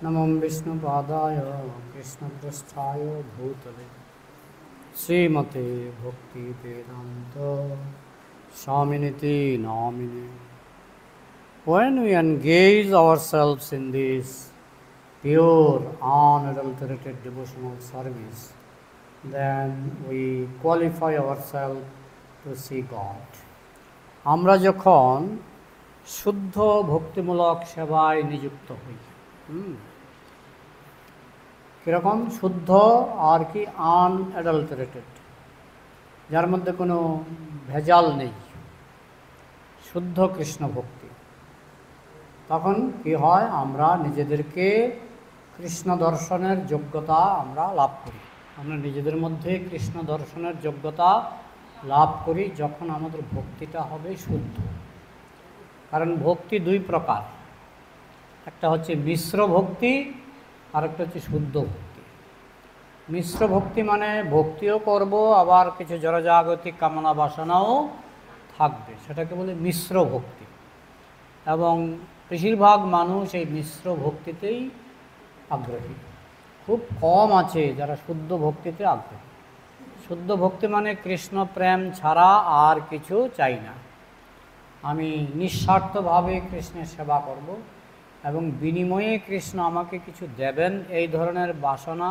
नमो विष्णुपादाय कृष्णपृष्ठाय भूतले श्रीमते Bhaktivedanta स्वामिनिति नामिने. When we engage ourselves in this pure, unadulterated devotional service, then we qualify ourselves to see God. আমরা যখন শুদ্ধ ভক্তিমূলক সেবায় নিযুক্ত হই, কীরকম শুদ্ধ আর কি আনঅ্যাডাল্টারেটেড, যার মধ্যে কোনো ভেজাল নেই, শুদ্ধ কৃষ্ণ ভক্তি, তখন কি হয়, আমরা নিজেদেরকে কৃষ্ণ দর্শনের যোগ্যতা আমরা লাভ করি. আমরা নিজেদের মধ্যে কৃষ্ণ দর্শনের যোগ্যতা লাভ করি যখন আমাদের ভক্তিটা হবে শুদ্ধ. কারণ ভক্তি দুই প্রকার, একটা হচ্ছে মিশ্র ভক্তি আর একটা হচ্ছে শুদ্ধ ভক্তি. মিশ্র ভক্তি মানে ভক্তিও করব, আবার কিছু জড়জাগতিক কামনা বাসনাও থাকবে, সেটাকে বলে মিশ্র ভক্তি. এবং বেশিরভাগ মানুষ এই মিশ্র ভক্তিতেই আগ্রহী, খুব কম আছে যারা শুদ্ধ ভক্তিতে আগ্রহী. শুদ্ধ ভক্তি মানে কৃষ্ণ প্রেম ছাড়া আর কিছু চাই না, আমি নিঃস্বার্থভাবে কৃষ্ণের সেবা করব এবং বিনিময়ে কৃষ্ণ আমাকে কিছু দেবেন, এই ধরনের বাসনা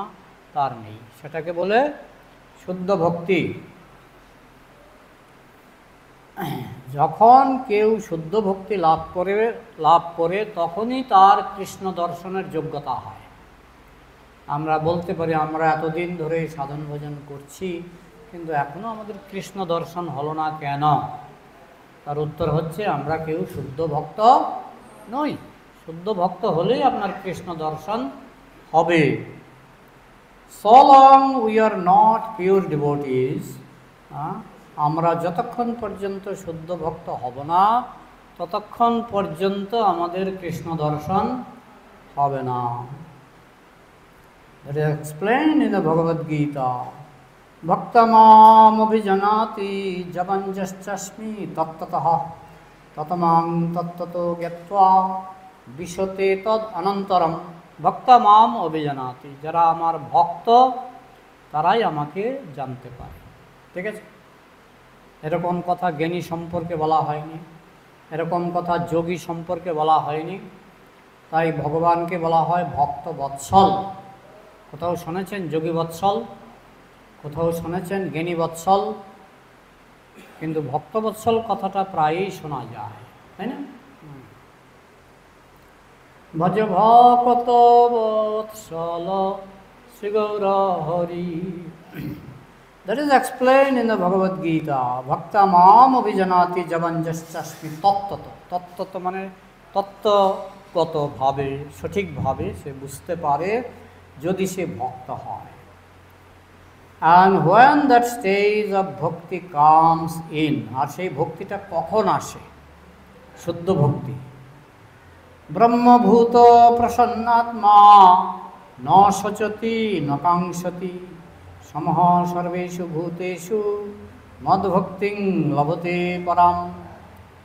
তার নেই, সেটাকে বলে শুদ্ধ ভক্তি. যখন কেউ শুদ্ধ ভক্তি লাভ করে তখনই তার কৃষ্ণ দর্শনের যোগ্যতা হয়. আমরা বলতে পারি আমরা এতদিন ধরে সাধন ভজন করছি কিন্তু এখনও আমাদের কৃষ্ণ দর্শন হলো না কেন? তার উত্তর হচ্ছে আমরা কেউ শুদ্ধ ভক্ত নই. শুদ্ধ ভক্ত হলেই আপনার কৃষ্ণ দর্শন হবে. So long we are not pure devotees, আমরা যতক্ষণ পর্যন্ত শুদ্ধ ভক্ত হব না ততক্ষণ পর্যন্ত আমাদের কৃষ্ণ দর্শন হবে না. That is explained in the Bhagavad Gita. Bhaktamam abhijanati jabanjaschasmi tattataha tatamam tattato gyatva vishate tad anantaram. ভক্তমাম অভিজানাতি, যারা আমার ভক্ত তারাই আমাকে জানতে পারে. ঠিক আছে, এরকম কথা জ্ঞানী সম্পর্কে বলা হয়নি, এরকম কথা যোগী সম্পর্কে বলা হয়নি. তাই ভগবানকে বলা হয় ভক্ত বৎসল. কোথাও শুনেছেন যোগী বৎসল, কোথাও শুনেছেন জ্ঞানী বৎসল, কিন্তু ভক্ত বৎসল কথাটা প্রায়ই শোনা যায়, তাই না? ভজ ভকত বৎসল Shri Gour Hari. That is explained in the Bhagavad Gita. Bhakta mam abhijanati jabanjaschasmi tattata. Tattata মানে তত্ত্বগতভাবে, সঠিকভাবে সে বুঝতে পারে যদি সে ভক্ত হয়. And when that stage of bhakti comes in, আর সেই ভক্তিটা কখন আসে? শুদ্ধ ভক্তি. ব্রহ্মভূত প্রসন্নাত্মা ন শোচতি ন কাঙ্ক্ষতি সমহ সর্বেষু ভূতেষু মদ্ভক্তিং লভতে পরাম.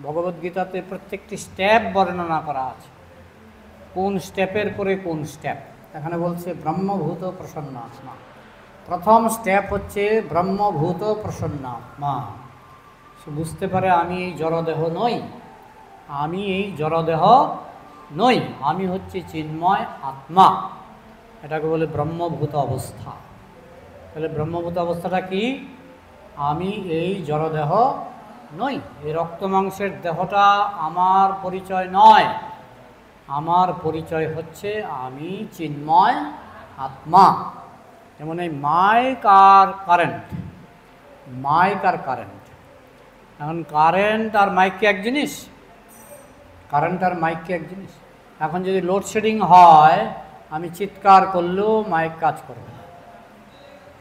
ভগবদ্গীতাতে প্রত্যেকটি স্টেপ বর্ণনা করা আছে, কোন স্টেপের পরে কোন স্টেপ. এখানে বলছে ব্রহ্মভূত প্রসন্নাত্মা. প্রথম স্টেপ হচ্ছে ব্রহ্মভূত প্রসন্নাত্মা. সে বুঝতে পারে আমি এই জড়দেহ নই, আমি এই জড়দেহ নই, আমি হচ্ছে চিন্ময় আত্মা. এটাকে বলে ব্রহ্মভূত অবস্থা. তাহলে ব্রহ্মভূত অবস্থাটা কি? আমি এই জড়দেহ নই, এই রক্ত মাংসের দেহটা আমার পরিচয় নয়, আমার পরিচয় হচ্ছে আমি চিন্ময় আত্মা. যেমন এই মাইক আর কারেন্ট, মাইক আর কারেন্ট. এখন কারেন্ট আর মাইক কি এক জিনিস? কারেন্ট আর মাইক কি এক জিনিস? এখন যদি লোডশেডিং হয়, আমি চিৎকার করলেও মাইক কাজ করবে না.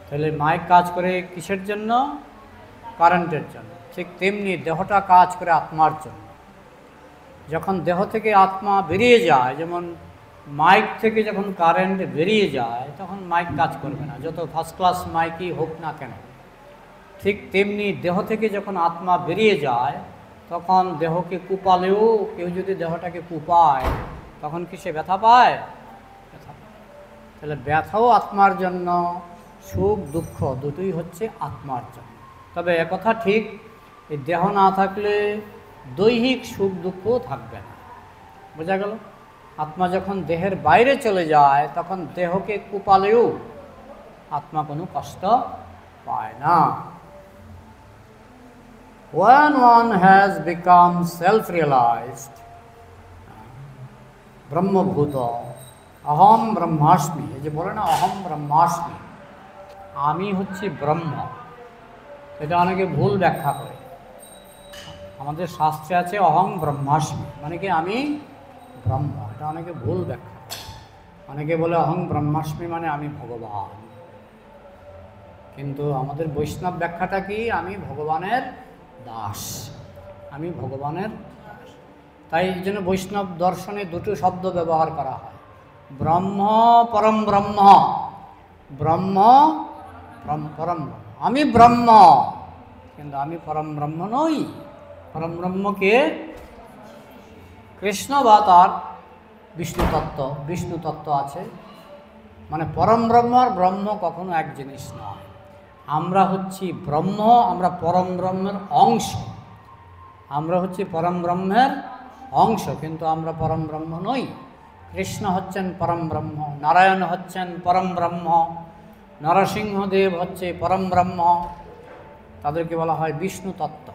তাহলে মাইক কাজ করে কিসের জন্য? কারেন্টের জন্য. ঠিক তেমনি দেহটা কাজ করে আত্মার জন্য. যখন দেহ থেকে আত্মা বেরিয়ে যায়, যেমন মাইক থেকে যখন কারেন্ট বেরিয়ে যায় তখন মাইক কাজ করবে না, যত ফার্স্ট ক্লাস মাইকই হোক না কেন. ঠিক তেমনি দেহ থেকে যখন আত্মা বেরিয়ে যায় তখন দেহকে কুপালেও, কেউ যদি দেহটাকে কুপায় তখন কি সে ব্যথা পায়? ব্যথা তাহলে ব্যথাও আত্মার জন্য, সুখ দুঃখ দুটোই হচ্ছে আত্মার জন্য। তবে একথা ঠিক, এই দেহ না থাকলে দৈহিক সুখ দুঃখও থাকবে না। বোঝা গেল? আত্মা যখন দেহের বাইরে চলে যায় তখন দেহকে কুপালেও আত্মা কোনো কষ্ট পায় না। When one has become self-realized, ব্রহ্মভূত, অহম ব্রহ্মাস্মি, এই যে বলে না অহম ব্রহ্মাস্মি, আমি হচ্ছি ব্রহ্ম, এটা অনেকে ভুল ব্যাখ্যা করে। আমাদের শাস্ত্রে আছে অহং ব্রহ্মাস্মি, মানে কি আমি ব্রহ্ম, এটা অনেকে ভুল ব্যাখ্যা করে। অনেকে বলে অহং ব্রহ্মাস্মি মানে আমি ভগবান, কিন্তু আমাদের বৈষ্ণব ব্যাখ্যাটা কি? আমি ভগবানের দাস, আমি ভগবানের দাস। তাই এই জন্য বৈষ্ণব দর্শনে দুটো শব্দ ব্যবহার করা হয়, ব্রহ্ম পরম ব্রহ্ম, ব্রহ্ম পরম ব্রহ্ম। আমি ব্রহ্ম, কিন্তু আমি পরম ব্রহ্ম নই। পরম ব্রহ্মকে কৃষ্ণ বা তার বিষ্ণু তত্ত্ব আছে, মানে পরম ব্রহ্ম আর ব্রহ্ম কখনো এক জিনিস নয়। আমরা হচ্ছি ব্রহ্ম, আমরা পরম ব্রহ্মের অংশ, আমরা হচ্ছি পরম ব্রহ্মের অংশ, কিন্তু আমরা পরম ব্রহ্ম নই। কৃষ্ণ হচ্ছেন পরম ব্রহ্ম, নারায়ণ হচ্ছেন পরম ব্রহ্ম, নরসিংহদেব হচ্ছে পরম ব্রহ্ম, তাদেরকে বলা হয় বিষ্ণু তত্ত্ব।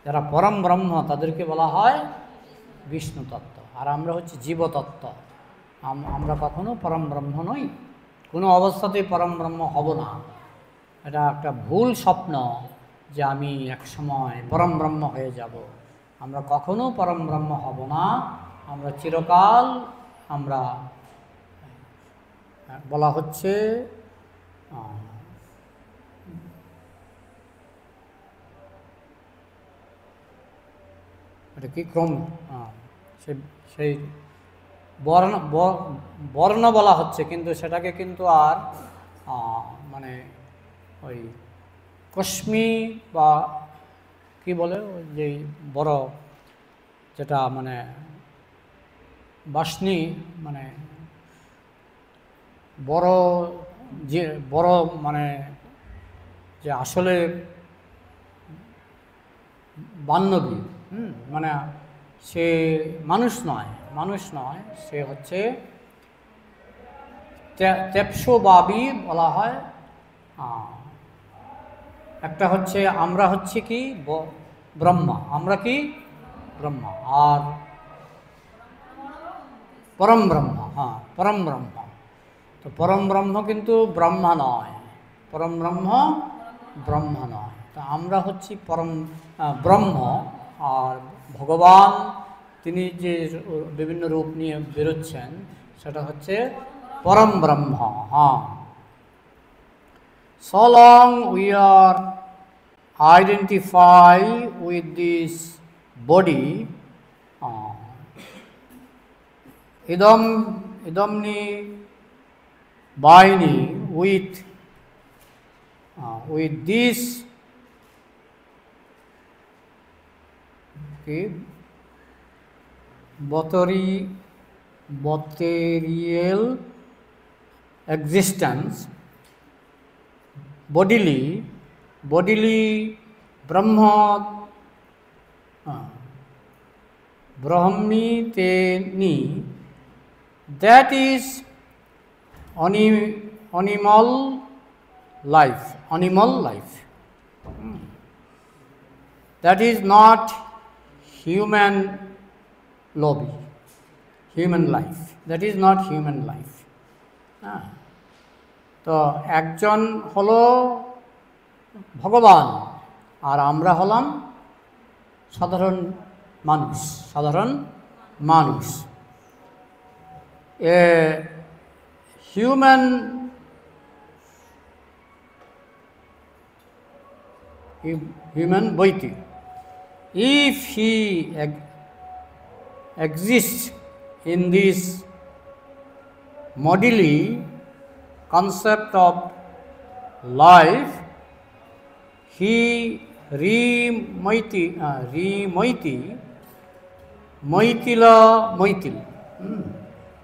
যারা পরম ব্রহ্ম তাদেরকে বলা হয় বিষ্ণু তত্ত্ব। আর আমরা হচ্ছে জীবতত্ত্ব, আমরা কখনো পরম ব্রহ্ম নই, কোনো অবস্থাতেই পরম ব্রহ্ম হব না। এটা একটা ভুল স্বপ্ন যে আমি এক সময় পরম ব্রহ্ম হয়ে যাব। আমরা কখনো পরম ব্রহ্ম হব না, আমরা চিরকাল, আমরা বলা হচ্ছে এটা কি ক্রম, সেই বর্ণ বলা হচ্ছে, কিন্তু সেটাকে কিন্তু আর মানে ওই কশ্মি বা কি বলে ওই যে বড় যেটা মানে বাসনি, মানে বড় যে বড় মানে যে আসলে বান্ধবী, মানে সে মানুষ নয়, সে হচ্ছে তেপসোবাবী বলা হয়। একটা হচ্ছে আমরা হচ্ছে কি ব্রহ্মা, আমরা কি ব্রহ্মা, আর পরম ব্রহ্ম, পরম ব্রহ্ম। তো পরম ব্রহ্ম কিন্তু ব্রহ্মা নয়, পরম ব্রহ্ম ব্রহ্মা নয়। তো আমরা হচ্ছি পরম ব্রহ্ম, আর ভগবান তিনি যে বিভিন্ন রূপ নিয়ে বেরোচ্ছেন সেটা হচ্ছে পরম ব্রহ্ম। So long we are identified with this body, idamni baini, with this material existence, bodily brahmi teni, that is animal life, that is not human life, that is not human life. তো একজন হলো ভগবান আর আমরা হলাম সাধারণ মানুষ। human বৈতি, if he exists in this modelly concept of life, he moitila,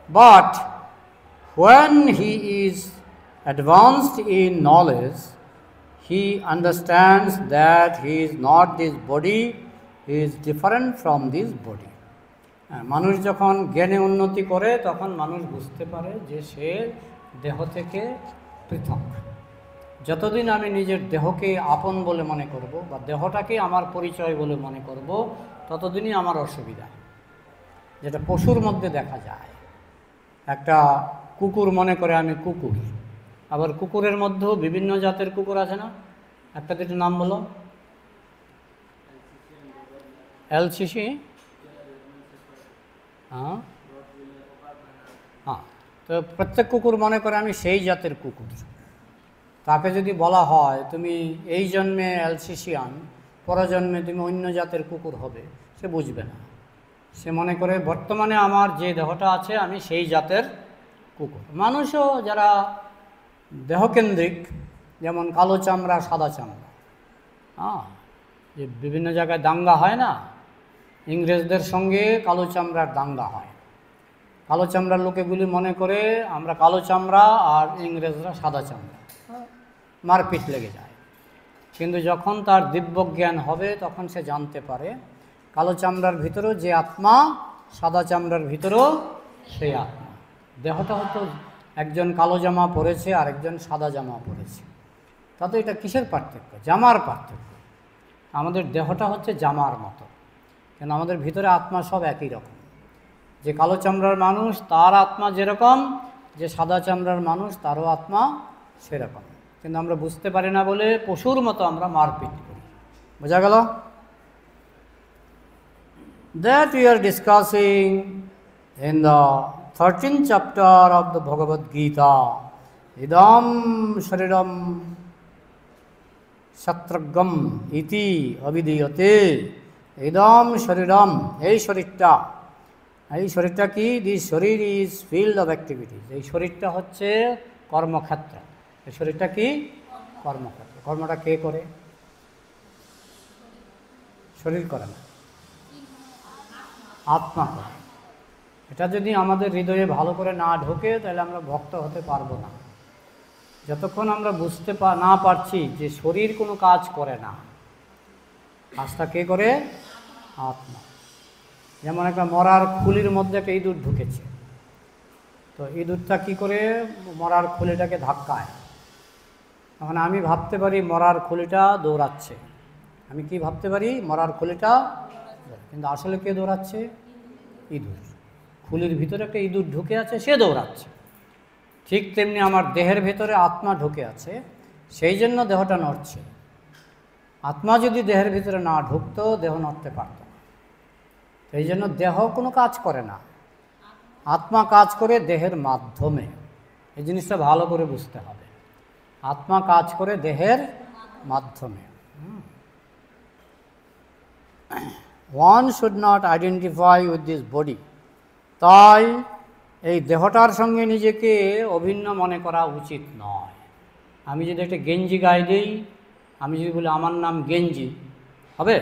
but when he is advanced in knowledge, he understands that he is not this body, he is different from this body. মানুষ যখন জ্ঞানে উন্নতি করে তখন মানুষ বুঝতে পারে যে সে দেহ থেকে পৃথক। যতদিন আমি নিজের দেহকে আপন বলে মনে করব বা দেহটাকে আমার পরিচয় বলে মনে করব, ততদিনই আমার অসুবিধা, যেটা পশুর মধ্যে দেখা যায়। একটা কুকুর মনে করে আমি কুকুর, আবার কুকুরের মধ্যেও বিভিন্ন জাতের কুকুর আছে না? একটা দুটো নাম বলো। এলসিসি, হ্যাঁ হ্যাঁ। তো প্রত্যেক কুকুর মনে করে আমি সেই জাতের কুকুর। তাকে যদি বলা হয় তুমি এই জন্মে এলসিসিয়ান, পরজন্মে তুমি অন্য জাতের কুকুর হবে, সে বুঝবে না। সে মনে করে বর্তমানে আমার যে দেহটা আছে আমি সেই জাতের কুকুর। মানুষও যারা দেহকেন্দ্রিক, যেমন কালো চামড়া সাদা চামড়া, যে বিভিন্ন জায়গায় দাঙ্গা হয় না, ইংরেজদের সঙ্গে কালো চামড়ার দাঙ্গা হয়। কালো চামড়ার লোকেগুলি মনে করে আমরা কালো চামড়া আর ইংরেজরা সাদা চামড়া, মারপিট লেগে যায়। কিন্তু যখন তার দিব্য জ্ঞান হবে তখন সে জানতে পারে কালো চামড়ার ভিতরেও যে আত্মা, সাদা চামড়ার ভিতরেও সেই আত্মা। দেহটা হয়তো একজন কালো জামা পরেছে আর একজন সাদা জামা পরেছে, তাতে এটা কিসের পার্থক্য? জামার পার্থক্য। আমাদের দেহটা হচ্ছে জামার মতো, কেন আমাদের ভিতরে আত্মা সব একই রকম। যে কালো চামড়ার মানুষ তার আত্মা যেরকম, যে সাদা চামড়ার মানুষ তারও আত্মা সেরকম, কিন্তু আমরা বুঝতে পারি না বলে পশুর মতো আমরা মারপিট করি। বোঝা গেল? That we are discussing in the 13th chapter of the Bhagavad Gita. Idam shariram satragam iti avidiyate. Idam shariram, এই শরীরটা কি? This শরীর is field of activities. এই শরীরটা হচ্ছে কর্মক্ষেত্র। এই শরীরটা কি? কর্মক্ষেত্র। কর্মটা কে করে? শরীর করে না, আত্মা করে। এটা যদি আমাদের হৃদয়ে ভালো করে না ঢোকে তাহলে আমরা ভক্ত হতে পারবো না। যতক্ষণ আমরা বুঝতে না পারছি যে শরীর কোনো কাজ করে না, কাজটা কে করে? আত্মা। যেমন একটা মরার খুলির মধ্যে একটা ইঁদুর ঢুকেছে, তো ইঁদুরটা কী করে? মরার খুলিটাকে ধাক্কায়। তখন আমি ভাবতে পারি মরার খুলিটা দৌড়াচ্ছে, আমি কি ভাবতে পারি? মরার খুলিটা, কিন্তু আসলে কে দৌড়াচ্ছে? ইঁদুর। খুলির ভিতরে একটা ইঁদুর ঢুকে আছে, সে দৌড়াচ্ছে। ঠিক তেমনি আমার দেহের ভেতরে আত্মা ঢুকে আছে, সেই জন্য দেহটা নড়ছে। আত্মা যদি দেহের ভিতরে না ঢুকতো দেহ নড়তে পারত না। সেই জন্য দেহ কোনো কাজ করে না, আত্মা কাজ করে দেহের মাধ্যমে। এই জিনিসটা ভালো করে বুঝতে হবে। আত্মা কাজ করে দেহের মাধ্যমে। One should not identify with this body. তাই এই দেহটার সঙ্গে নিজেকে অভিন্ন মনে করা উচিত নয়। আমি যদি একটা গেঞ্জি গায়ে দিই, আমি যদি বলি আমার নাম গেঞ্জি, হবে?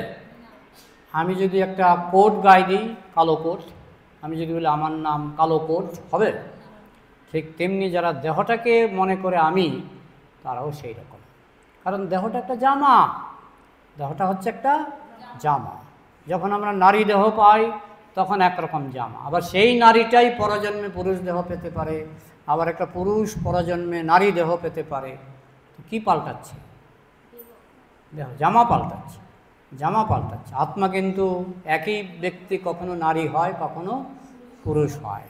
আমি যদি একটা কোট গায়ে দিই, কালো কোট, আমি যদি বলি আমার নাম কালো কোট, হবে? ঠিক তেমনি যারা দেহটাকে মনে করে আমি, তারাও সেই রকম। কারণ দেহটা একটা জামা, দেহটা হচ্ছে একটা জামা। যখন আমরা নারী দেহ পাই তখন একরকম জামা, আবার সেই নারীটাই পরজন্মে পুরুষ দেহ পেতে পারে, আবার একটা পুরুষ পরজন্মে নারী দেহ পেতে পারে। কি পাল্টাচ্ছে? দেহ, জামা পাল্টাচ্ছে, জামা পাল্টাচ্ছে। আত্মা কিন্তু একই ব্যক্তি, কখনো নারী হয় কখনো পুরুষ হয়।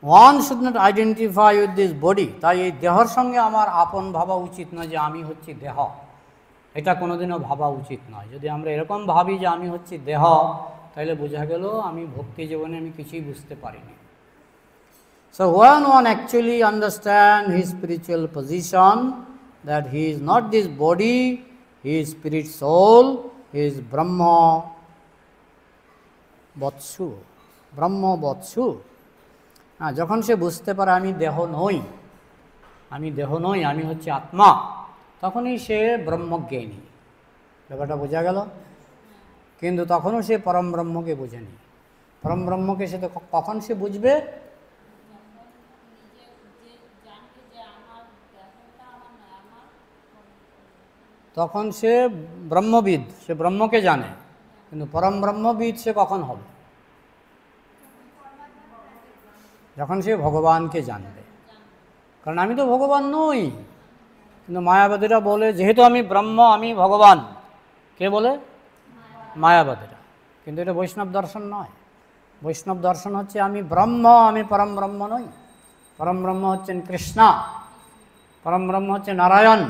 One should not identify with this body. তাই এই দেহর সঙ্গে আমার আপন ভাবা উচিত নয় যে আমি হচ্ছি দেহ, এটা কোনোদিনও ভাবা উচিত নয়। যদি আমরা এরকম ভাবি যে আমি হচ্ছি দেহ, তাহলে বোঝা গেল আমি ভক্তি জীবনে আমি কিছুই বুঝতে পারিনি। So when one actually understands his spiritual position, that he is not this body, he is spirit soul, he is Brahma Vatsu, Brahma Vatsu. যখন সে বুঝতে পারে আমি দেহ নই, আমি দেহ নই, আমি হচ্ছে আত্মা, তখনই সে ব্রহ্মজ্ঞানী। ব্যাপারটা বোঝা গেল? কিন্তু তখনও সে পরম ব্রহ্মকে বোঝেনি। পরম ব্রহ্মকে সে তো কখন সে বুঝবে? তখন সে ব্রহ্মবিদ, সে ব্রহ্মকে জানে। কিন্তু পরম ব্রহ্মবিদ সে কখন হবে? যখন সে ভগবানকে জানবে। কারণ আমি তো ভগবান নই। কিন্তু মায়াবাদীরা বলে যেহেতু আমি ব্রহ্ম, আমি ভগবান। কে বলে? মায়াবাদীরা। কিন্তু এটা বৈষ্ণব দর্শন নয়। বৈষ্ণব দর্শন হচ্ছে আমি ব্রহ্ম, আমি পরম ব্রহ্ম নই। পরম ব্রহ্ম হচ্ছেন কৃষ্ণ, পরম ব্রহ্ম হচ্ছে নারায়ণ,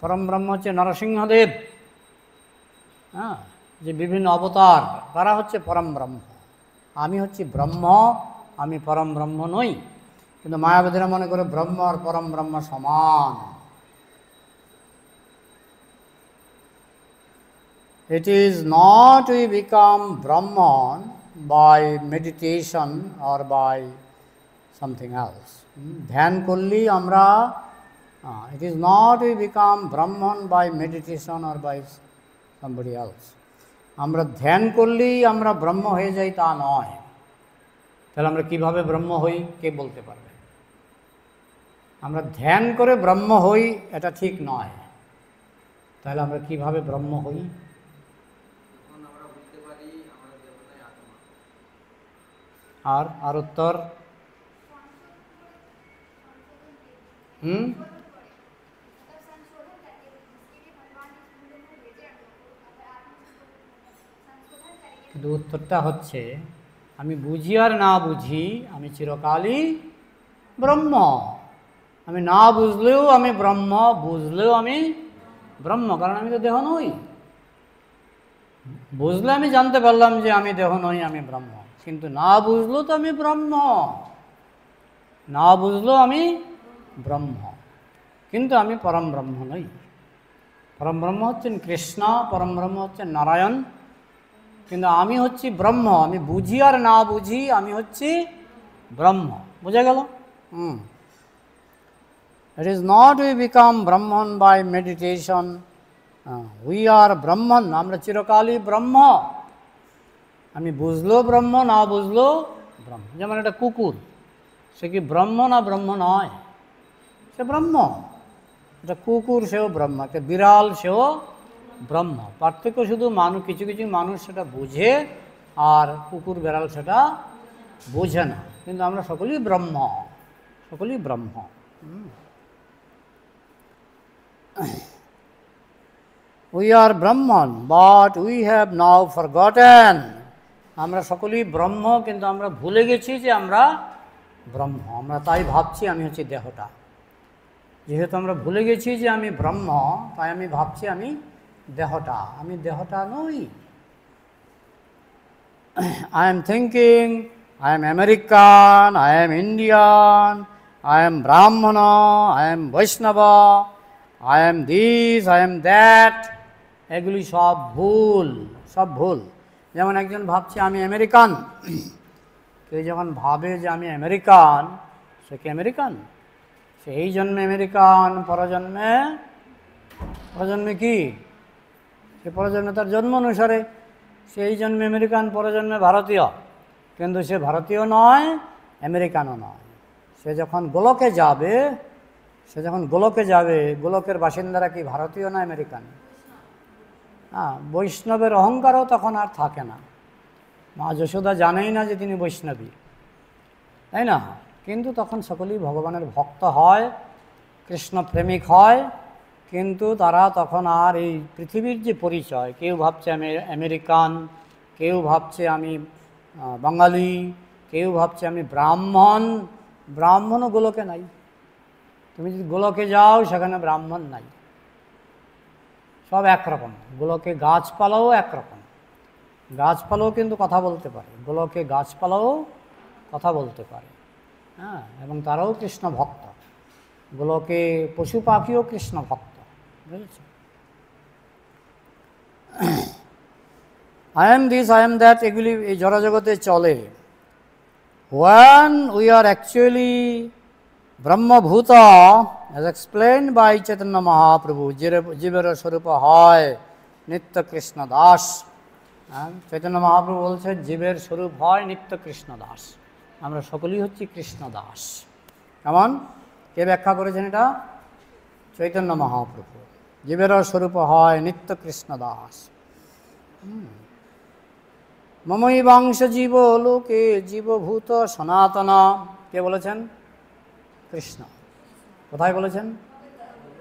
পরম ব্রহ্ম হচ্ছে নরসিংহদেব। হ্যাঁ, যে বিভিন্ন অবতার, তারা হচ্ছে পরম ব্রহ্ম। আমি হচ্ছি ব্রহ্ম, আমি পরম ব্রহ্ম নই। কিন্তু মায়াবাদীরা মনে করে ব্রহ্ম আর পরম ব্রহ্ম সমান। It is not we become Brahman by meditation or by something else. ধ্যান করলেই আমরা, it is not we become Brahman by meditation or by somebody else. আমরা ধ্যান করলেই আমরা ব্রহ্ম হয়ে যাই তা নয়। তাহলে আমরা কিভাবে ব্রহ্ম হই, কে বলতে পারবে? আমরা ধ্যান করে ব্রহ্ম হই এটা ঠিক নয়। তাহলে আমরা কিভাবে ব্রহ্ম হই? আর উত্তর? কিন্তু উত্তরটা হচ্ছে আমি বুঝি আর না বুঝি, আমি চিরকালই ব্রহ্ম। আমি না বুঝলেও আমি ব্রহ্ম, বুঝলেও আমি ব্রহ্ম। কারণ আমি তো দেহ নই। বুঝলে আমি জানতে পারলাম যে আমি দেহ নই, আমি ব্রহ্ম। কিন্তু না বুঝলেও তো আমি ব্রহ্ম, না বুঝলেও আমি ব্রহ্ম। কিন্তু আমি পরম ব্রহ্ম নই। পরম ব্রহ্ম হচ্ছেন কৃষ্ণ, পরম ব্রহ্ম হচ্ছেন নারায়ণ। কিন্তু আমি হচ্ছি ব্রহ্ম। আমি বুঝি আর না বুঝি, আমি হচ্ছি ব্রহ্ম। বুঝা গেল? It is not we become Brahman by meditation. We are Brahman. আমরা চিরকালই ব্রহ্ম। আমি বুঝলো ব্রহ্ম, না বুঝলো ব্রহ্ম। যেমন একটা কুকুর, সে কি ব্রহ্ম না ব্রহ্ম নয়? সে ব্রহ্ম। একটা কুকুর, সেও ব্রহ্ম। একটা বিড়াল, সেও ব্রহ্ম। পার্থক্য শুধু কিছু কিছু মানুষ সেটা বুঝে, আর কুকুর বেড়াল সেটা বোঝে না। কিন্তু আমরা সকলেই ব্রহ্ম, সকলেই ব্রহ্ম। We are Brahman, but we have now forgotten. আমরা সকলেই ব্রহ্ম, কিন্তু আমরা ভুলে গেছি যে আমরা ব্রহ্ম। আমরা তাই ভাবছি আমি হচ্ছি দেহটা। যেহেতু আমরা ভুলে গেছি যে আমি ব্রহ্ম, তাই আমি ভাবছি আমি দেহটা। আমি দেহটা নই। I am thinking I am American, I am Indian, I am Brahmana, I am Vaishnava, I am this, I am that. এগুলি সব ভুল, সব ভুল। যেমন একজন ভাবছে আমি আমেরিকান। কেউ যখন ভাবে যে আমি আমেরিকান, সে কি আমেরিকান? সে এই জন্মে আমেরিকান, পরজন্মে কি? সে পরজন্মে তার জন্ম অনুসারে সেই জন্মে আমেরিকান, পরজন্মে ভারতীয়। কিন্তু সে ভারতীয় নয়, আমেরিকানও নয়। সে যখন গোলকে যাবে, গোলকের বাসিন্দারা কি ভারতীয় না আমেরিকান? বৈষ্ণবের অহংকারও তখন আর থাকে না। মা যশোদা জানেই না যে তিনি বৈষ্ণবী, তাই না? কিন্তু তখন সকলেই ভগবানের ভক্ত হয়, কৃষ্ণ প্রেমিক হয়। কিন্তু তারা তখন আর এই পৃথিবীর যে পরিচয়, কেউ ভাবছে আমি আমেরিকান, কেউ ভাবছে আমি বাঙালি, কেউ ভাবছে আমি ব্রাহ্মণ। ব্রাহ্মণও গোলকে নাই। তুমি যদি গোলকে যাও, সেখানে ব্রাহ্মণ নাই। সব একরকম। গোলকে গাছপালাও একরকম। গাছপালাও কিন্তু কথা বলতে পারে। গোলকে গাছপালাও কথা বলতে পারে। এবং তারাও কৃষ্ণ ভক্ত। গোলকে পশু পাখিও কৃষ্ণ ভক্ত। বুঝেছ? I am this, I am that, এগুলি এই জড়জগতে চলে। When we are actually ব্রহ্মভূত, as explained by Chaitanya Mahaprabhu, জীবের স্বরূপ হয় নিত্য কৃষ্ণ দাস। চৈতন্য মহাপ্রভু বলছেন জীবের স্বরূপ হয় নিত্য কৃষ্ণ দাস। আমরা সকলেই হচ্ছি কৃষ্ণ দাস। কেমন? কে ব্যাখ্যা করেছেন এটা? চৈতন্য মহাপ্রভু। জীবেরও স্বরূপ হয় নিত্য কৃষ্ণ দাস। মমৈবাংশ জীব লোকে জীবভূত সনাতন, কে বলেছেন? কৃষ্ণ। কোথায় বলেছেন?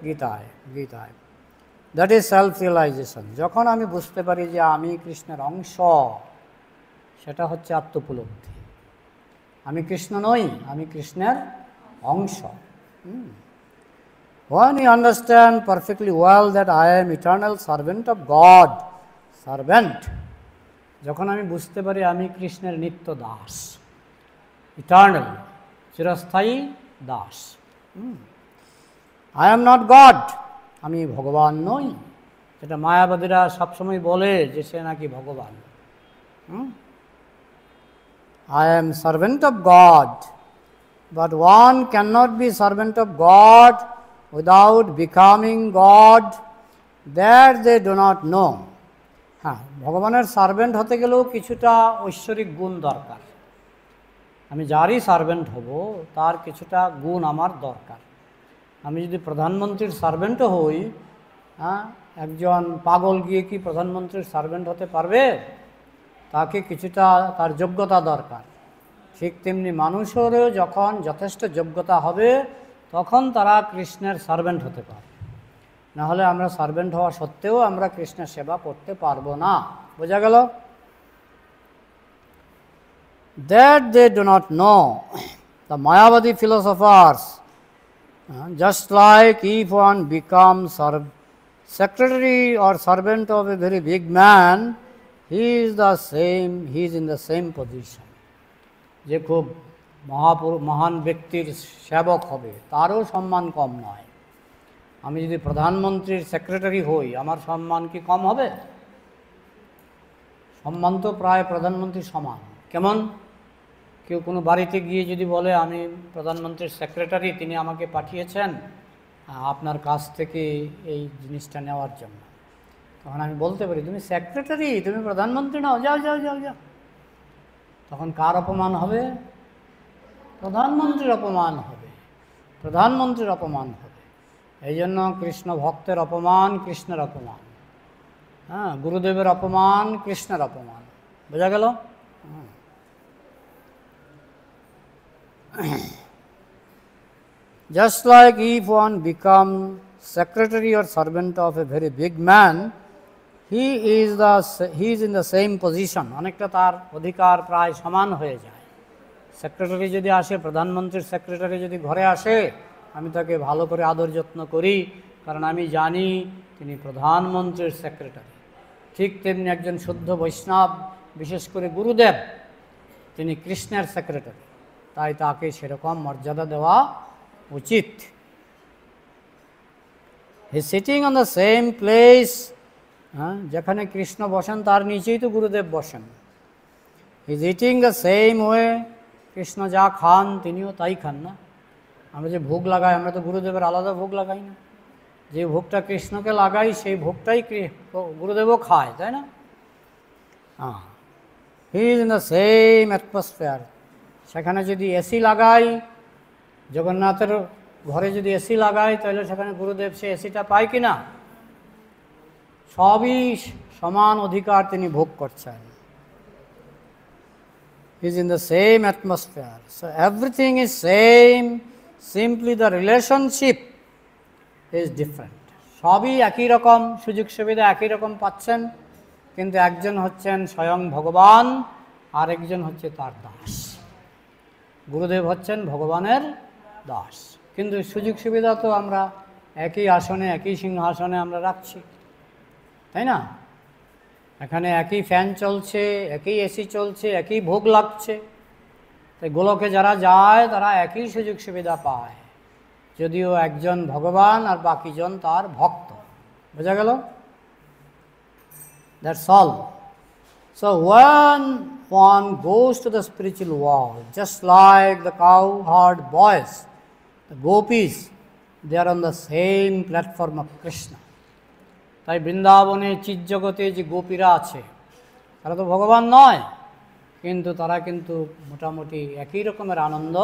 গীতায়। গীতায়। That is self realisation. যখন আমি বুঝতে পারি যে আমি কৃষ্ণের অংশ, সেটা হচ্ছে আত্মোপলব্ধি। আমি কৃষ্ণ নই, আমি কৃষ্ণের অংশ। When you understand perfectly well that I am eternal servant of God, servant, যখন আমি বুঝতে পারি আমি কৃষ্ণের নিত্য দাস, ইটার্নাল, চিরস্থায়ী Das. I am not God, আমি ভগবান নই, যেটা মায়াবাদীরা সবসময় বলে যে সে নাকি ভগবান। I am servant of God, but one cannot be servant of God without becoming God. That they do not know. হ্যাঁ, ভগবানের সার্ভেন্ট হতে গেলেও কিছুটা ঐশ্বরিক গুণ দরকার। আমি যারই সার্ভেন্ট হব তার কিছুটা গুণ আমার দরকার। আমি যদি প্রধানমন্ত্রীর সার্ভেন্টও হই, হ্যাঁ, একজন পাগল গিয়ে কি প্রধানমন্ত্রীর সার্ভেন্ট হতে পারবে? তাকে কিছুটা তার যোগ্যতা দরকার। ঠিক তেমনি মানুষেরও যখন যথেষ্ট যোগ্যতা হবে তখন তারা কৃষ্ণের সার্ভেন্ট হতে পারে। নাহলে আমরা সার্ভেন্ট হওয়া সত্ত্বেও আমরা কৃষ্ণের সেবা করতে পারবো না। বোঝা গেল? That they do not know. The Mayavadi philosophers, just like if one becomes secretary or servant of a very big man, he is in the same position. যে খুব মহান ব্যক্তির সেবক হবে তারও সম্মান কম নয়। আমি যদি প্রধানমন্ত্রীর সেক্রেটারি হই আমার সম্মান কি কম হবে? সম্মান তো প্রায় প্রধানমন্ত্রীর সমান। কেমন? কেউ কোনো বাড়িতে গিয়ে যদি বলে আমি প্রধানমন্ত্রীর সেক্রেটারি, তিনি আমাকে পাঠিয়েছেন আপনার কাছ থেকে এই জিনিসটা নেওয়ার জন্য, তখন আমি বলতে পারি তুমি সেক্রেটারি, তুমি প্রধানমন্ত্রী নাও, যাও যাও যাও যাও। তখন কার অপমান হবে? প্রধানমন্ত্রীর অপমান হবে, প্রধানমন্ত্রীর অপমান হবে। এই জন্য কৃষ্ণ ভক্তের অপমান কৃষ্ণের অপমান, হ্যাঁ, গুরুদেবের অপমান কৃষ্ণের অপমান। বোঝা গেল? Just like if one become secretary or servant of a very big man, he is in the same position. অনেকটা তার অধিকার প্রায় সমান হয়ে যায়। সেক্রেটারি যদি আসে, প্রধানমন্ত্রীর সেক্রেটারি যদি ঘরে আসে, আমি তাকে ভালো করে আদর যত্ন করি, কারণ আমি জানি তিনি প্রধানমন্ত্রীর সেক্রেটারি। ঠিক তেমনি একজন শুদ্ধ বৈষ্ণব, বিশেষ করে গুরুদেব, তিনি কৃষ্ণের সেক্রেটারি, তাই তাকে সেরকম মর্যাদা দেওয়া উচিত। He sitting on the same place, হ্যাঁ, যেখানে কৃষ্ণ বসেন তার নিচেই তো গুরুদেব বসেন। He is eating the same way, Krishna যা খান তিনিও তাই খান না? আমরা যে ভোগ লাগাই, আমরা তো গুরুদেবের আলাদা ভোগ লাগাই না। যে ভোগটা কৃষ্ণকে লাগাই সেই ভোগটাই গুরুদেবও খায়, তাই না? হ্যাঁ, he is in the same atmosphere. সেখানে যদি এসি লাগাই, জগন্নাথের ঘরে যদি এসি লাগাই, তাহলে সেখানে গুরুদেব সে এসিটা পায় কি না? সবই সমান অধিকার তিনি ভোগ করছেন। He is in the same atmosphere. So everything is same, simply the relationship is different. সবই একই রকম, সুযোগ সুবিধা একই রকম পাচ্ছেন, কিন্তু একজন হচ্ছেন স্বয়ং ভগবান আর একজন হচ্ছে তার দাস। গুরুদেব হচ্ছেন ভগবানের দাস, কিন্তু সুযোগ সুবিধা তো আমরা একই আসনে একই সিংহাসনে আমরা রাখছি, তাই না? এখানে একই ফ্যান চলছে, একই এসি চলছে, একই ভোগ লাগছে, তাই গোলকে যারা যায় তারা একই সুযোগ সুবিধা পায়, যদিও একজন ভগবান আর বাকিজন তার ভক্ত। বোঝা গেল? That's all. So when one goes to the spiritual world, just like the cowherd boys, the gopis, they are on the same platform of Krishna. তাই বৃন্দাবনে চিৎজগতে যে গোপীরা আছে তারা তো ভগবান নয়, কিন্তু তারা কিন্তু মোটামুটি একই রকমের আনন্দ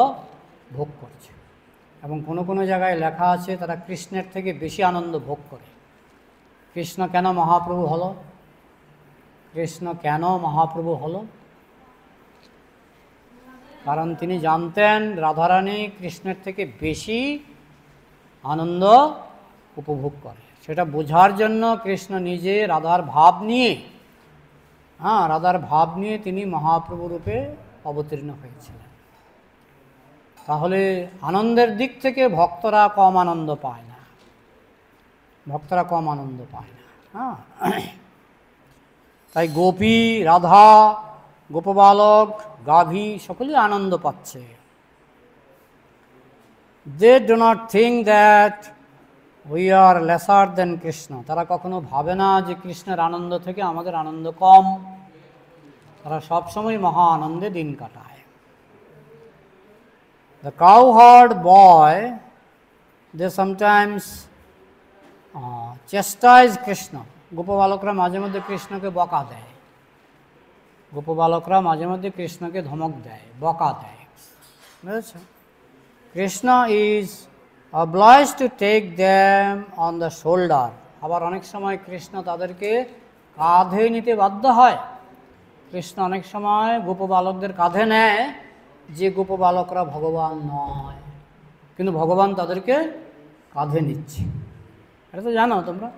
ভোগ করছে, এবং কোনো কোনো জায়গায় লেখা আছে তারা কৃষ্ণের থেকে বেশি আনন্দ ভোগ করে। কৃষ্ণ কেন মহাপ্রভু হলো? কৃষ্ণ কেন মহাপ্রভু হলো? কারণ তিনি জানতেন রাধারানী কৃষ্ণের থেকে বেশি আনন্দ উপভোগ করে। সেটা বোঝার জন্য কৃষ্ণ নিজে রাধার ভাব নিয়ে রাধার ভাব নিয়ে তিনি মহাপ্রভু রূপে অবতীর্ণ হয়েছিলেন। তাহলে আনন্দের দিক থেকে ভক্তরা কম আনন্দ পায় না, ভক্তরা কম আনন্দ পায় না। তাই গোপী, রাধা, গোপবালক, গাভী সকলেই আনন্দ পাচ্ছে। They do not think that we are lesser than Krishna. তারা কখনো ভাবে না যে কৃষ্ণের আনন্দ থেকে আমাদের আনন্দ কম। তারা সবসময় মহা আনন্দে দিন কাটায়। The cowherd boy, they sometimes chastise Krishna. গোপবালকরা মাঝে মধ্যে কৃষ্ণকে বকা দেয়, গোপবালকরা মাঝে মধ্যে কৃষ্ণকে ধমক দেয়, বকা দেয়, বুঝেছ? Krishna is obliged to take them on the shoulder. আবার অনেক সময় কৃষ্ণ তাদেরকে কাঁধে নিতে বাধ্য হয়। কৃষ্ণ অনেক সময় গোপবালকদের কাঁধে নেয়, যে গোপবালকরা ভগবান নয়, কিন্তু ভগবান তাদেরকে কাঁধে নিচ্ছে। এটা তো জানো তোমরা।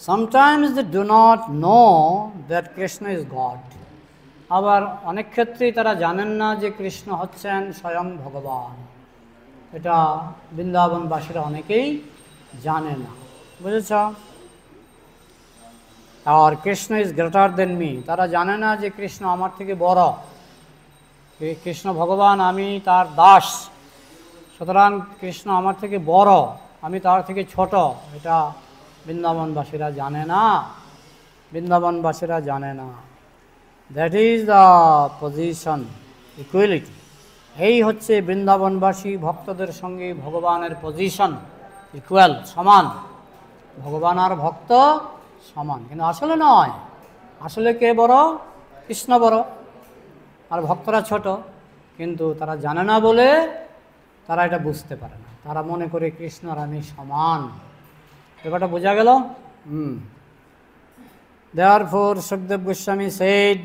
Sometimes they do not know that Krishna is God. আবার অনেক ক্ষেত্রেই তারা জানেন না যে কৃষ্ণ হচ্ছেন স্বয়ং ভগবান। এটা বৃন্দাবনবাসীরা অনেকেই জানে না, বুঝেছ? আর Krishna is greater than me, তারা জানে না যে কৃষ্ণ আমার থেকে বড়। কৃষ্ণ ভগবান, আমি তার দাস, সুতরাং কৃষ্ণ আমার থেকে বড়, আমি তার থেকে ছোট। এটা বৃন্দাবনবাসীরা জানে না, বৃন্দাবনবাসীরা জানে না। That is the position, equality. এই হচ্ছে বৃন্দাবনবাসী ভক্তদের সঙ্গে ভগবানের পজিশন, ইকুয়াল, সমান। ভগবান আর ভক্ত সমান, কিন্তু আসলে নয়। আসলে কে বড়? কৃষ্ণ বড়, আর ভক্তরা ছোট। কিন্তু তারা জানে না বলে তারা এটা বুঝতে পারে না। তারা মনে করে কৃষ্ণ আর আমি সমান। ব্যাপারটা বোঝা গেল? Therefore, Sukdev Goswami said,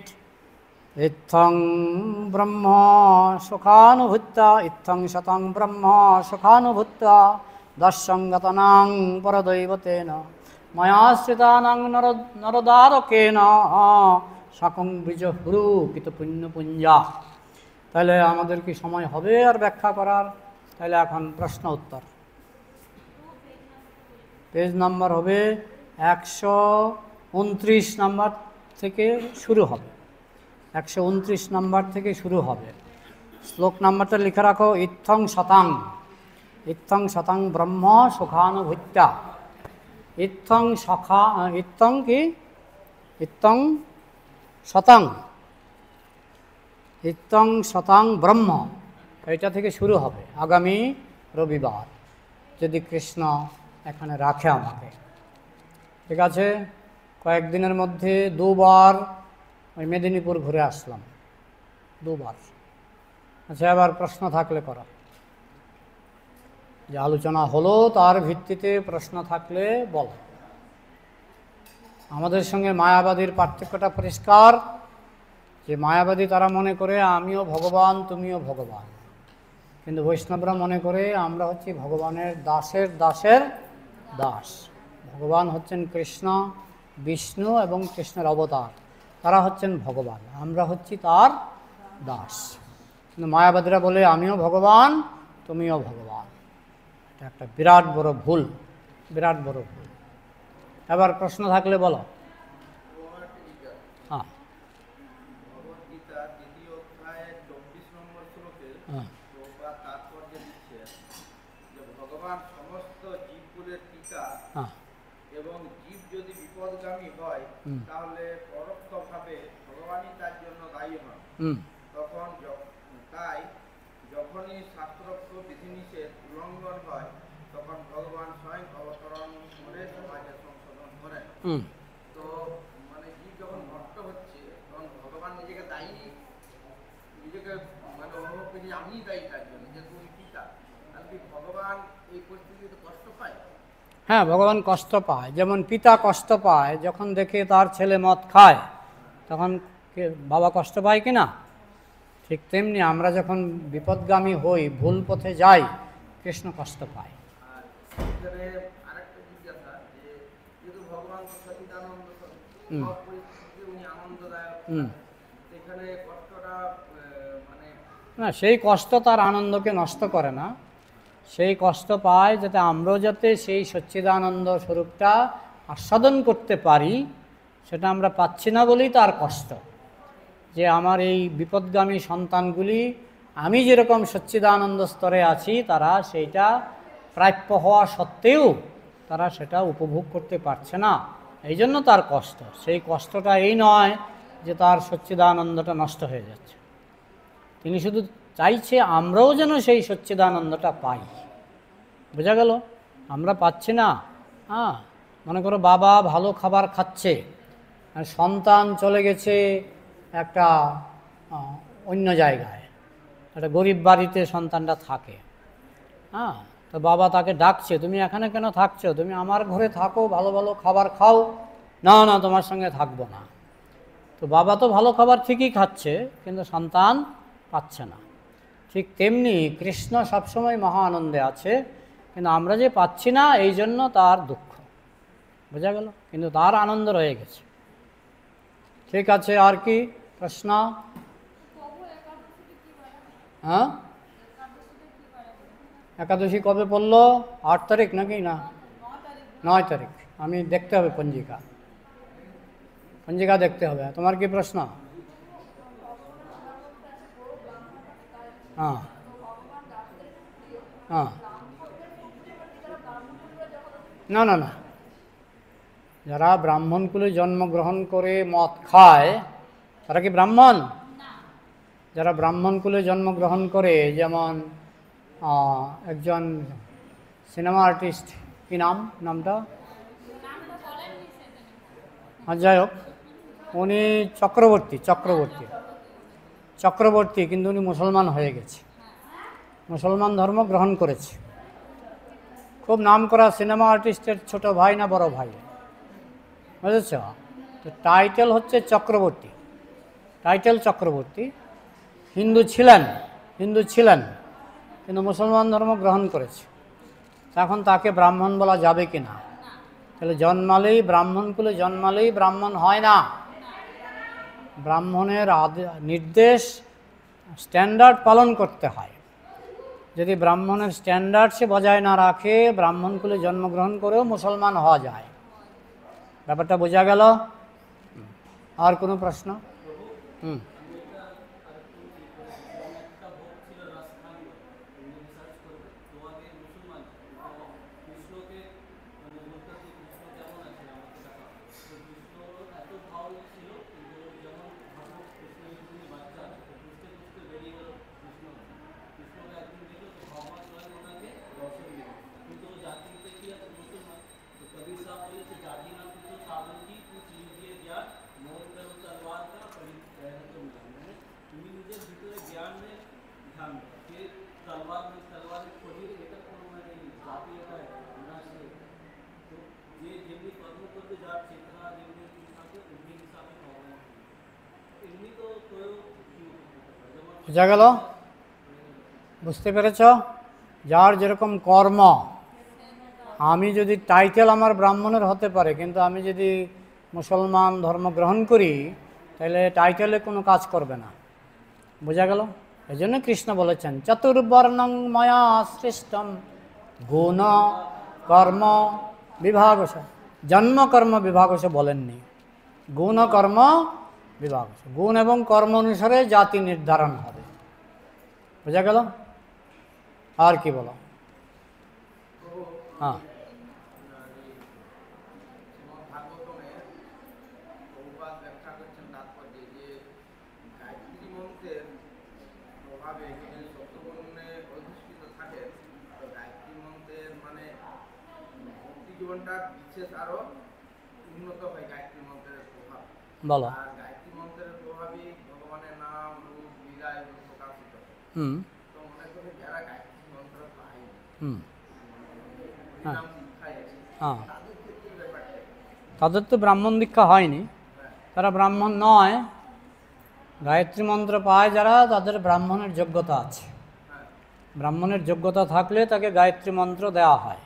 Ithang Brahma Sukhanubhutta, Ithang Satang Brahma Sukhanubhutta, Dasyangatanang Paradaivatena, Mayasritanang Naradarokena, Sakang Bijahuru Kita Punya Punja. তাহলে আমাদের কি সময় হবে আর ব্যাখ্যা করার? তাহলে এখন প্রশ্ন উত্তর। পেজ নাম্বার হবে 129 নাম্বার থেকে শুরু হবে, 129 নাম্বার থেকে শুরু হবে। শ্লোক নাম্বারটা লিখে রাখো, ইত্থং শতাং, ইত্থং শতাং ব্রহ্ম সুখানুভূত্যা। ইত্থং সখা, ইত্থং কি? ইত্থং শতাং, ইত্থং শতাং ব্রহ্ম, এটা থেকে শুরু হবে আগামী রবিবার, যদি কৃষ্ণ এখানে রাখে আমাকে। ঠিক আছে? কয়েকদিনের মধ্যে দুবার ওই মেদিনীপুর ঘুরে আসলাম, দুবার। আচ্ছা, এবার প্রশ্ন থাকলে করো। যে আলোচনা হলো তার ভিত্তিতে প্রশ্ন থাকলে বলো। আমাদের সঙ্গে মায়াবাদীর পার্থক্যটা পরিষ্কার, যে মায়াবাদী তারা মনে করে আমিও ভগবান, তুমিও ভগবান, কিন্তু বৈষ্ণবরা মনে করে আমরা হচ্ছি ভগবানের দাসের দাসের দাস। ভগবান হচ্ছেন কৃষ্ণ, বিষ্ণু এবং কৃষ্ণের অবতার, তারা হচ্ছেন ভগবান, আমরা হচ্ছি তার দাস। কিন্তু মায়াবাদীরা বলে আমিও ভগবান, তুমিও ভগবান। এটা একটা বিরাট বড় ভুল, বিরাট বড় ভুল। এবার প্রশ্ন থাকলে বলো। হ্যাঁ, হ্যাঁ, হ্যাঁ, এবং জীব যদি বিপদগামী হয় তাহলে পরোক্ষভাবে ভগবানই তার জন্য দায়ী হন। তখন তাই যখনই শাস্ত্রোক্ত বিধিনিষেধ উল্লঙ্ঘন হয় তখন ভগবান স্বয়ং অবতরণ করে সমাজের সংশোধন করেন। তো মানে জীব যখন নষ্ট হচ্ছে তখন ভগবান নিজেকে দায়ী, নিজেকে মানে অনুভব করি আমিই দায়ী তার জন্য, যে তুমি পিতা, আর কি ভগবান এই পরিস্থিতিতে কষ্ট পায়? হ্যাঁ, ভগবান কষ্ট পায়। যেমন পিতা কষ্ট পায় যখন দেখে তার ছেলে মদ খায়, তখন বাবা কষ্ট পায় কি না? ঠিক তেমনি আমরা যখন বিপদগামী হই, ভুল পথে যাই, কৃষ্ণ কষ্ট পায়। আর এখানে আরেকটা জিজ্ঞাসা, যে যেহেতু ভগবান সচ্চিদানন্দ সব পরিস্থিতিতে উনি আনন্দদায়ক, এখানে কষ্টটা মানে না, সেই কষ্ট তার আনন্দকে নষ্ট করে না। সেই কষ্ট পায় যাতে আমরাও যাতে সেই সচ্চিদানন্দ স্বরূপটা আস্বাদন করতে পারি, সেটা আমরা পাচ্ছি না বলেই তার কষ্ট। যে আমার এই বিপদগামী সন্তানগুলি আমি যেরকম সচ্চিদানন্দ স্তরে আছি, তারা সেইটা প্রাপ্য হওয়া সত্ত্বেও তারা সেটা উপভোগ করতে পারছে না, এই জন্য তার কষ্ট। সেই কষ্টটা এই নয় যে তার সচ্চিদানন্দটা নষ্ট হয়ে যাচ্ছে, তিনি শুধু চাইছে আমরাও যেন সেই সচ্চিদানন্দটা পাই। বোঝা গেল? আমরা পাচ্ছি না। হ্যাঁ, মনে করো বাবা ভালো খাবার খাচ্ছে, আর সন্তান চলে গেছে একটা অন্য জায়গায়, একটা গরিব বাড়িতে সন্তানটা থাকে। হ্যাঁ, তো বাবা তাকে ডাকছে, তুমি এখানে কেন থাকছো, তুমি আমার ঘরে থাকো, ভালো ভালো খাবার খাও। না না, তোমার সঙ্গে থাকবো না। তো বাবা তো ভালো খাবার ঠিকই খাচ্ছে, কিন্তু সন্তান পাচ্ছে না। ঠিক তেমনি কৃষ্ণ সবসময় মহা আনন্দে আছে, কিন্তু আমরা যে পাচ্ছি না, এই জন্য তার দুঃখ। বোঝা গেল? কিন্তু তার আনন্দ রয়ে গেছে। ঠিক আছে, আর কি প্রশ্ন? হ্যাঁ, একাদশী কবে পড়লো? 8 তারিখ নাকি না 9 তারিখ? আমি দেখতে হবে পঞ্জিকা, পঞ্জিকা দেখতে হবে। তোমার কি প্রশ্ন? হ্যাঁ হ্যাঁ, না না না, যারা ব্রাহ্মণ কুলে জন্মগ্রহণ করে মদ খায়, তারা কি ব্রাহ্মণ? যারা ব্রাহ্মণ কুলে জন্মগ্রহণ করে, যেমন একজন সিনেমা আর্টিস্ট, কি নামটা যাই হোক, উনি চক্রবর্তী, কিন্তু উনি মুসলমান হয়ে গেছে, মুসলমান ধর্ম গ্রহণ করেছে। খুব নাম করা সিনেমা আর্টিস্টের ছোট ভাই না বড় ভাই, বুঝেছ? তো টাইটেল হচ্ছে চক্রবর্তী, হিন্দু ছিলেন কিন্তু মুসলমান ধর্ম গ্রহণ করেছে। এখন তাকে ব্রাহ্মণ বলা যাবে কি না? তাহলে জন্মালেই ব্রাহ্মণ কুলে জন্মালেই ব্রাহ্মণ হয় না। ব্রাহ্মণের নির্দেশ, স্ট্যান্ডার্ড পালন করতে হয়। যদি ব্রাহ্মণের স্ট্যান্ডার্ড সে বজায় না রাখে, ব্রাহ্মণ কুলে জন্মগ্রহণ করেও মুসলমান হওয়া যায়। ব্যাপারটা বোঝা গেল? আর কোনো প্রশ্ন? বোঝা গেল? বুঝতে পেরেছ? যার যেরকম কর্ম, আমি যদি টাইটেল আমার ব্রাহ্মণের হতে পারে, কিন্তু আমি যদি মুসলমান ধর্ম গ্রহণ করি, তাহলে টাইটেলে কোনো কাজ করবে না। বোঝা গেল? এই জন্য কৃষ্ণ বলেছেন চতুর্বর্ণং ময়া সৃষ্টম গুণ কর্ম বিভাগস, জন্ম কর্ম বিভাগস বলেননি, গুণ কর্ম বিভাগস। গুণ এবং কর্ম অনুসারে জাতি নির্ধারণ হবে। বোঝা গেল? আর কি বলো? হ্যাঁ, জীবনটা বিশেষ আরো উন্নত হয় গায়ত্রী মন্ত্রের প্রভাব। বলো। আর গায়ত্রী মন্ত্রের প্রভাবই ভগবানের নাম রূপ লীলায় প্রকাশিত। তো মনে করি যারা গায়ত্রী মন্ত্র পায়, হ্যাঁ নাম দীক্ষায় আছে, হ্যাঁ, তাদের ক্ষেত্রে ব্যাপারটা কি? তাদের তো ব্রাহ্মণ দীক্ষা হয়নি, তারা ব্রাহ্মণ নয়। গায়ত্রী মন্ত্র পায় যারা, তাদের ব্রাহ্মণের যোগ্যতা আছে। ব্রাহ্মণের যোগ্যতা থাকলে তাকে গায়ত্রী মন্ত্র দেওয়া হয়।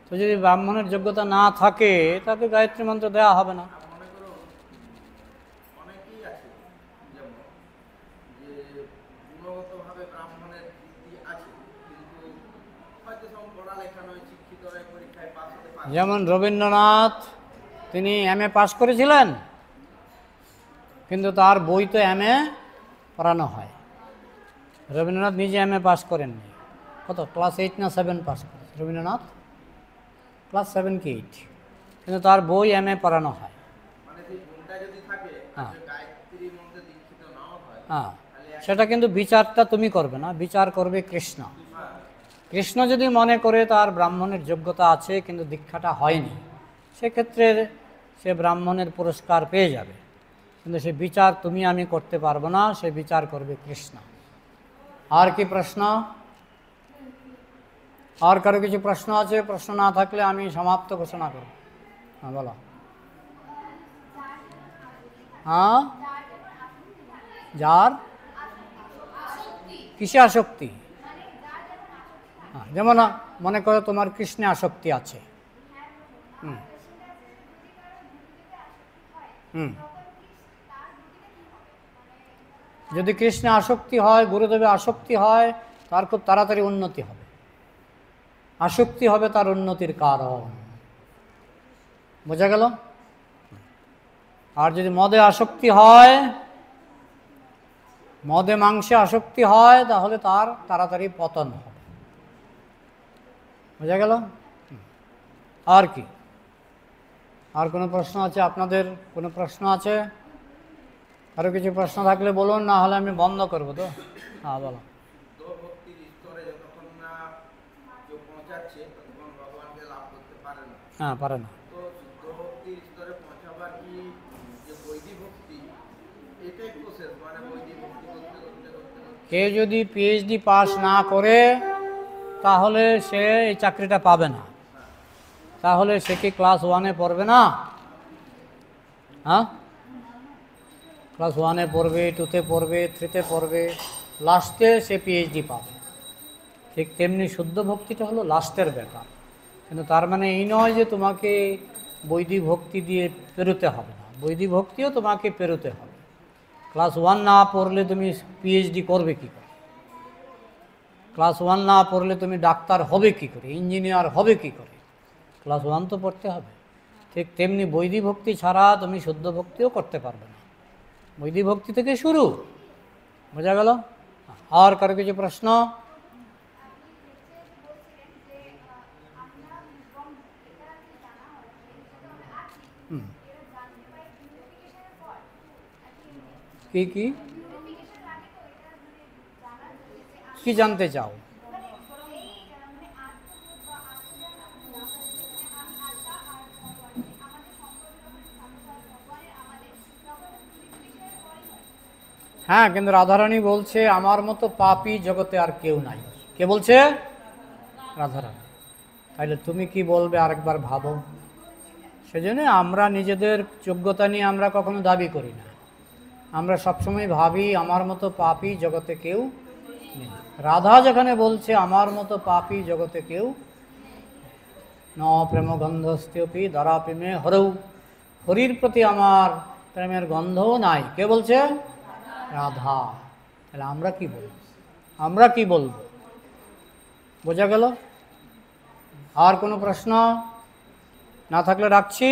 তো যদি ব্রাহ্মণের যোগ্যতা না থাকে, তাকে গায়ত্রী মন্ত্র দেওয়া হবে না। আর মনে করো অনেকেই আছে যেমন যে গুণগতভাবে ব্রাহ্মণের ভিত্তি আছে, কিন্তু হয়তো সব পড়ালেখা নয়, শিক্ষিত নয়, পরীক্ষায় পাস হতে পারে না। যেমন রবীন্দ্রনাথ, তিনি এমএ পাস করেছিলেন, কিন্তু তার বই তো এমএ পড়ানো হয়। রবীন্দ্রনাথ নিজে এমএ পাস করেননি, কত ক্লাস 8 না 7 পাস করেছে রবীন্দ্রনাথ, ক্লাস 7 কি 8, কিন্তু তার বই এমএ পড়ানো হয়। মানে সেই গুণটা যদি থাকে, হ্যাঁ। আর গায়ত্রী মন্ত্রে দীক্ষিত নাও হয়, হ্যাঁ, তাহলে সেটা কিন্তু বিচারটা তুমি করবে না, বিচার করবে কৃষ্ণ। কৃষ্ণ যদি মনে করে তার ব্রাহ্মণের যোগ্যতা আছে কিন্তু দীক্ষাটা হয়নি, সেক্ষেত্রে সে ব্রাহ্মণের পুরস্কার পেয়ে যাবে, কিন্তু সে বিচার তুমি আমি করতে পারবো না, সে বিচার করবে কৃষ্ণ। আর কি প্রশ্ন? আর কারো কিছু প্রশ্ন আছে? প্রশ্ন না থাকলে আমি সমাপ্ত ঘোষণা করব। হ্যাঁ বলো। হ্যাঁ, যার কিসে আসক্তি? হ্যাঁ, যেমন মনে করো তোমার কৃষ্ণে আসক্তি আছে। হুম হুম যদি কৃষ্ণে আসক্তি হয়, গুরুদেবে আসক্তি হয়, তার খুব তাড়াতাড়ি উন্নতি হবে। আসক্তি হবে তার উন্নতির কারণ, বোঝা গেল? আর যদি মদে আসক্তি হয়, মদে মাংসে আসক্তি হয়, তাহলে তার তাড়াতাড়ি পতন হবে। বোঝা গেল? আর কি? আর কোনো প্রশ্ন আছে আপনাদের? কোনো প্রশ্ন আছে? আরও কিছু প্রশ্ন থাকলে বলুন, না হলে আমি বন্ধ করবো। তো হ্যাঁ বলো। শুদ্ধ ভক্তির স্তরে যতক্ষণ না কেউ পৌঁছাচ্ছে, ততক্ষণ ভগবানকে লাভ করতে পারে না। হ্যাঁ, পারে না। তো শুদ্ধ ভক্তির স্তরে পৌঁছাবার কি যে বৈদিক ভক্তি, এটাই প্রসেস, মানে বৈদিক ভক্তি করতে করতে করতে করতে কেউ যদি পিএইচডি পাস না করে, তাহলে সে এই চাকরিটা পাবে না। তাহলে সে কি ক্লাস 1-এ পড়বে না? হ্যাঁ, ক্লাস 1-এ পড়বে, 2-তে পড়বে, 3-তে পড়বে, লাস্টে সে পিএইচডি পাবে। ঠিক তেমনি শুদ্ধ ভক্তিটা হলো লাস্টের ব্যাপার, কিন্তু তার মানে এই নয় যে তোমাকে বৈদিক ভক্তি দিয়ে পেরোতে হবে না। বৈদিক ভক্তিও তোমাকে পেরোতে হবে। ক্লাস 1 না পড়লে তুমি পিএইচডি করবে কী করে? ক্লাস 1 না পড়লে তুমি ডাক্তার হবে কী করে, ইঞ্জিনিয়ার হবে কী করে? ক্লাস 1 তো পড়তে হবে। ঠিক তেমনি বৈদিক ভক্তি ছাড়া তুমি শুদ্ধ ভক্তিও করতে পারবে না। বৈদিক ভক্তি থেকে শুরু, বোঝা গেল? আর কারো কিছু প্রশ্ন? কি কি কি জানতে চাও? হ্যাঁ, কিন্তু রাধারানী বলছে আমার মতো পাপী জগতে আর কেউ নাই। কে বলছে? রাধারানী। তাইলে তুমি কি বলবে আরেকবার ভাবো। সেজন্য আমরা নিজেদের যোগ্যতা নিয়ে আমরা কখনো দাবি করি না। আমরা সবসময় ভাবি আমার মতো পাপী জগতে কেউ নেই। রাধা যেখানে বলছে আমার মতো পাপী জগতে কেউ ন প্রেম গন্ধস্ত্যপি ধরা প্রেমে হরৌ, হরির প্রতি আমার প্রেমের গন্ধও নাই। কে বলছে? রাধা। তাহলে আমরা কি বলবো? আমরা কি বলবো? বোঝা গেল? আর কোনো প্রশ্ন না থাকলে রাখছি।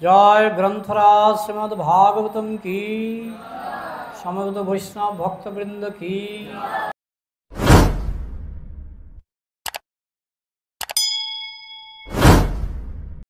জয় গ্রন্থরাজ শ্রীমদ্ ভাগবতম কি, সমবেত বৈষ্ণব ভক্তবৃন্দ কি।